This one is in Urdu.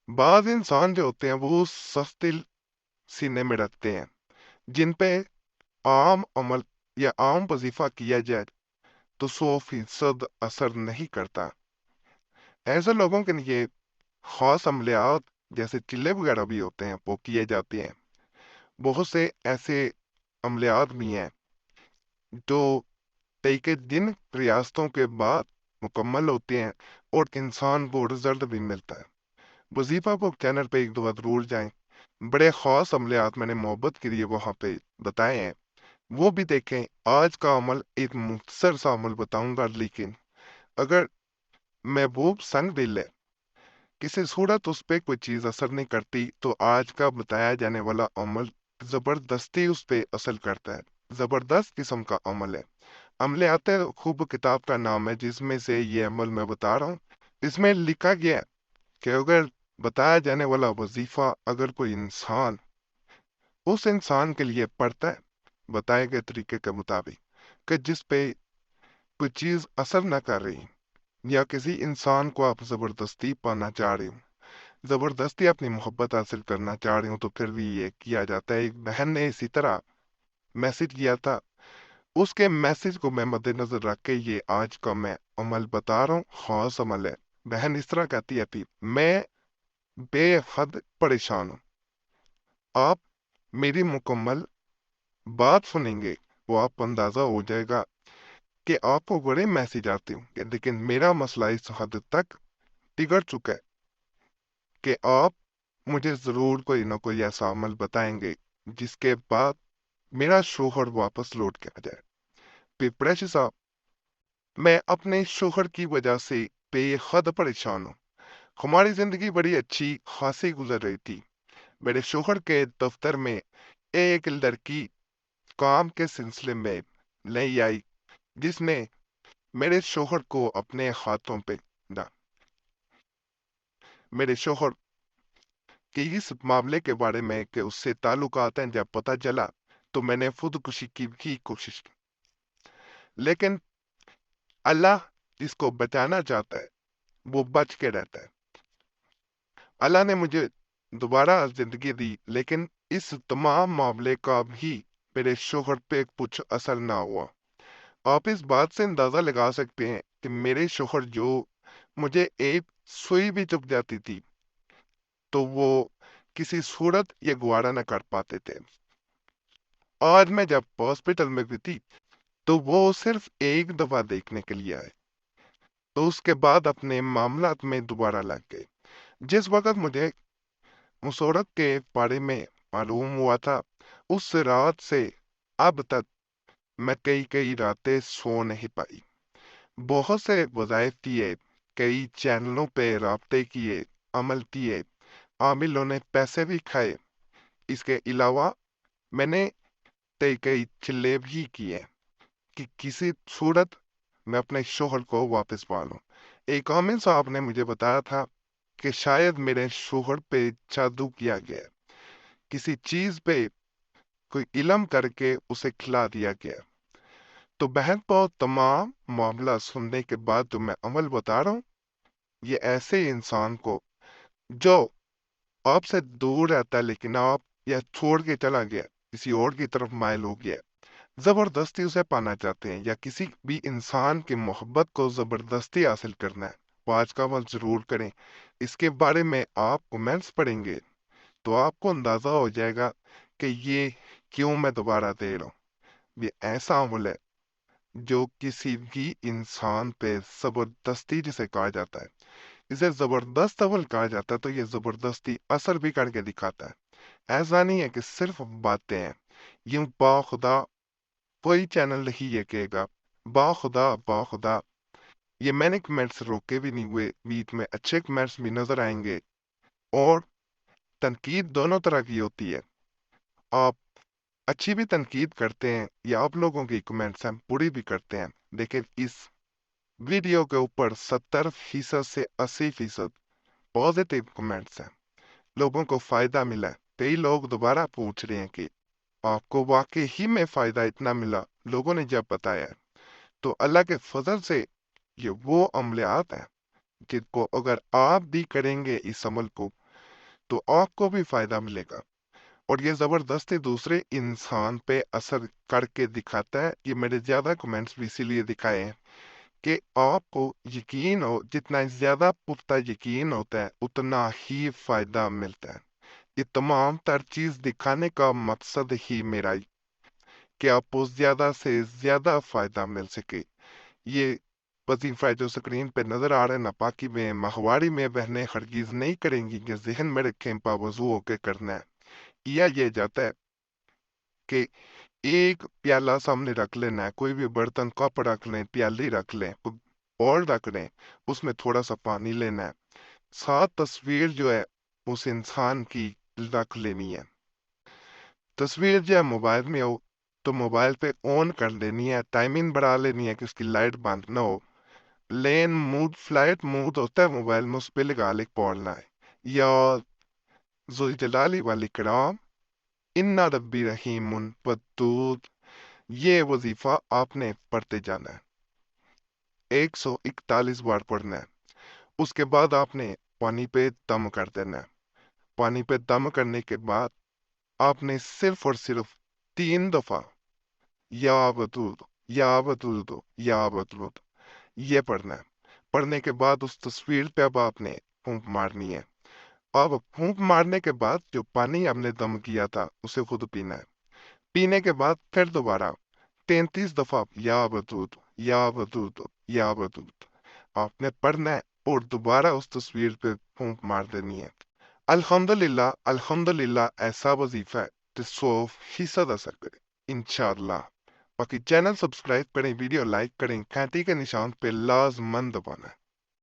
بعض انسان جو ہوتے ہیں وہ سخت دل سینے میں رکھتے ہیں، جن پہ عام عمل یا عام وظیفہ کیا جائے تو 100% اثر نہیں کرتا۔ ایسے لوگوں کے لیے خاص عملیات جیسے چلے وغیرہ بھی ہوتے ہیں، وہ کیے جاتے ہیں۔ بہت سے ایسے عملیات بھی ہیں جو کئی کئی دن ریاستوں کے بعد مکمل ہوتے ہیں اور انسان کو رزلٹ بھی ملتا ہے۔ وظیفہ کو چینل پہ ایک دو بار ضرور جائیں، بڑے خاص عملیات میں نے محبت کے لیے وہاں پہ بتائے ہیں، وہ بھی دیکھیں۔ آج کا عمل ایک مختصر سا عمل بتاؤں گا، لیکن اگر محبوب سنگ دل ہے، کسی صورت اس پہ کوئی چیز اثر نہیں کرتی، تو آج کا بتایا جانے والا عمل زبردستی اس پہ اثر کرتا ہے۔ زبردست قسم کا عمل ہے۔ عملیات خوب کتاب کا نام ہے جس میں سے یہ عمل میں بتا رہا ہوں۔ اس میں لکھا گیا ہے کہ اگر بتایا جانے والا وظیفہ اگر کوئی انسان اس انسان کے لیے پڑھتا ہے بتائے گئے طریقے کے مطابق، کہ جس پہ کوئی چیز اثر نہ کر رہی، یا کسی انسان کو آپ زبردستی پانا چاہ رہے ہو، زبردستی اپنی محبت حاصل کرنا چاہ رہے ہو، تو پھر بھی یہ کیا جاتا ہے۔ ایک بہن نے اسی طرح میسج کیا تھا، اس کے میسج کو میں مد نظر رکھ کے یہ آج کا میں عمل بتا رہا ہوں، خاص عمل ہے۔ بہن اس طرح کہتی ہے، تھی میں بے حد پریشان ہوں، آپ میری مکمل بات سنیں گے وہ آپ کو اندازہ ہو جائے گا کہ آپ کو بڑے میسج آتے ہوں، لیکن میرا مسئلہ اس حد تک بگڑ چکا ہے کہ آپ مجھے ضرور کوئی نہ کوئی ایسا عمل بتائیں گے جس کے بعد میرا شوہر واپس لوٹ کے آ جائے۔ پیپریش صاحب، میں اپنے شوہر کی وجہ سے بے حد پریشان ہوں۔ ہماری زندگی بڑی اچھی خاصی گزر رہی تھی۔ میرے شوہر کے دفتر میں ایک لڑکی کام کے سلسلے میں نہیں آئی، جس نے میرے شوہر کو اپنے ہاتھوں پہ ڈا میرے شوہر کے اس معاملے کے بارے میں کہ اس سے تعلقات ہیں جب پتہ چلا، تو میں نے خودکشی کی بھی کوشش کی، لیکن اللہ جس کو بچانا چاہتا ہے وہ بچ کے رہتا ہے۔ اللہ نے مجھے دوبارہ زندگی دی، لیکن اس تمام معاملے کا بھی میرے شوہر پہ کچھ اثر نہ ہوا۔ آپ اس بات سے اندازہ لگا سکتے ہیں کہ میرے شوہر جو مجھے ایک سوئی بھی چپ جاتی تھی تو وہ کسی صورت یہ گوارا نہ کر پاتے تھے۔ آج میں جب ہاسپٹل میں بھی تھی تو وہ صرف ایک دفعہ دیکھنے کے لیے آئے، تو اس کے بعد اپنے معاملات میں دوبارہ لگ گئے۔ جس وقت مجھے مسورت کے بارے میں معلوم ہوا تھا، اس رات سے اب تک میں کئی کئی راتیں سو نہیں پائی۔ بہت سے وظائف کیے، کئی چینلوں پہ رابطے کیے، عمل کیے، عاملوں نے پیسے بھی کھائے۔ اس کے علاوہ میں نے کئی چلے بھی کیے کہ کسی صورت میں اپنے شوہر کو واپس پالوں۔ ایک عامل صاحب نے مجھے بتایا تھا کہ شاید میرے شوہر پہ جادو کیا گیا، کسی چیز پہ کوئی علم کر کے اسے کھلا دیا گیا۔ تو بہن کو تمام معاملہ سننے کے بعد جو میں عمل بتا رہا ہوں، یہ ایسے انسان کو جو آپ سے دور رہتا ہے لیکن آپ یا چھوڑ کے چلا گیا، کسی اور کی طرف مائل ہو گیا، زبردستی اسے پانا چاہتے ہیں، یا کسی بھی انسان کی محبت کو زبردستی حاصل کرنا ہے، وہ آج کا عمل ضرور کریں۔ اس کے بارے میں آپ کومنٹس پڑھیں گے تو آپ کو اندازہ ہو جائے گا کہ یہ کیوں میں دوبارہ دے رہا ہوں۔ یہ ایسا عمل ہے جو کسی بھی انسان پہ زبردستی جسے کہا جاتا ہے، اسے زبردست عمل کہا جاتا ہے، تو یہ زبردستی اثر بھی کر کے دکھاتا ہے۔ ایسا نہیں ہے کہ صرف باتیں ہیں۔ یوں باخدا کوئی چینل نہیں یہ کہے گا باخدا باخدا، یہ میں نے کمنٹس روکے بھی نہیں ہوئے، بیچ میں اچھے کمنٹس بھی نظر آئیں گے، اور تنقید دونوں طرح کی ہوتی ہے۔ آپ اچھی بھی تنقید کرتے ہیں یا آپ لوگوں کی کمنٹس ہیں بری بھی کرتے ہیں، لیکن اس ویڈیو کے اوپر 70% سے 80% پازیٹیو کمنٹس ہیں، لوگوں کو فائدہ ملا ہے۔ کئی لوگ دوبارہ پوچھ رہے ہیں کہ آپ کو واقعی ہی میں فائدہ اتنا ملا لوگوں نے جب بتایا ہے۔ تو اللہ کے فضل سے یہ وہ عملیات ہیں جن کو اگر آپ بھی کریں گے اس عمل کو، تو آپ کو بھی فائدہ ملے گا، اور یہ زبردستی دوسرے انسان پہ اثر کر کے دکھاتا ہے۔ یہ میرے زیادہ کمنٹس بھی اسی لیے دکھائے ہیں کہ آپ کو یقین ہو، جتنا زیادہ پختہ یقین ہوتا ہے اتنا ہی فائدہ ملتا ہے۔ یہ تمام تر چیز دکھانے کا مقصد ہی میرا کہ آپ کو زیادہ سے زیادہ فائدہ مل سکے۔ یہ وظیفہ جو سکرین پہ نظر آ رہا ہے، ناپاکی میں ماہواری میں بہنیں ہرگز نہیں کریں گی کہ ذہن میں رکھیں باوضو ہو کے کرنا ہے۔ یہ جاتا ہے کہ ایک پیالہ سامنے رکھ لینا ہے، کوئی بھی برتن کپ رکھ لیں، پیالی رکھ لیں، اور رکھ لیں، اس میں تھوڑا سا پانی لینا ہے، ساتھ تصویر جو ہے اس انسان کی رکھ لینی ہے۔ تصویر جو ہے موبائل میں ہو تو موبائل پہ آن کر لینی ہے، ٹائمنگ بڑھا لینی ہے کہ اس کی لائٹ بند نہ ہو، لین مود فلائٹ مود ہوتا ہے موبائل میں، اس پہ لگا لے پڑھنا ہے، یا ذو جلالی والی کرام انا ربی رحیم ودود، یہ وظیفہ آپ نے پڑھتے جانا ہے، 141 بار پڑھنا ہے۔ اس کے بعد آپ نے پانی پہ دم کر دینا ہے۔ پانی پہ دم کرنے کے بعد آپ نے صرف اور صرف 3 دفعہ یا ودود یا ودود یا ودود یہ پڑھنا ہے۔ پڑھنے کے بعد اس تصویر پہ اب آپ نے پھونک مارنی ہے۔ اب پھونک مارنے کے بعد جو پانی آپ نے دم کیا تھا اسے خود پینا ہے۔ پینے کے بعد پھر دوبارہ 33 دفعہ یا ودود یا ودود یا ودود آپ نے پڑھنا ہے، اور دوبارہ اس تصویر پہ پھونک مار دینی ہے۔ الحمدللہ الحمدللہ ایسا وظیفہ ہے جو 100% اثر کرے انشاءاللہ۔ باقی چینل سبسکرائب کریں، ویڈیو لائک کریں، گھنٹی کے نشان پہ لازماً دبانا ہے۔